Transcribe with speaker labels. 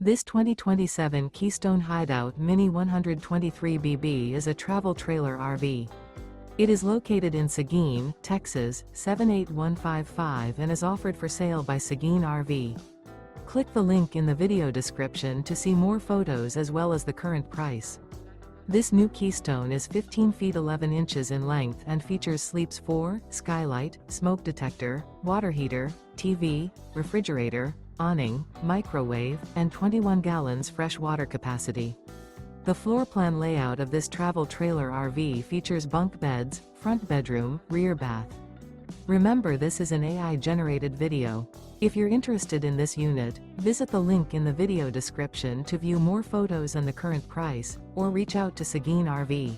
Speaker 1: This 2027 Keystone Hideout Mini 123BB is a travel trailer RV. It is located in Seguin, Texas, 78155 and is offered for sale by Seguin RV. Click the link in the video description to see more photos as well as the current price. This new Keystone is 15 feet 11 inches in length and features sleeps 4, skylight, smoke detector, water heater, TV, refrigerator, awning, microwave, and 21 gallons fresh water capacity. The floor plan layout of this travel trailer RV features bunk beds, front bedroom, rear bath. Remember, this is an AI-generated video. If you're interested in this unit, visit the link in the video description to view more photos and the current price, or reach out to Seguin RV.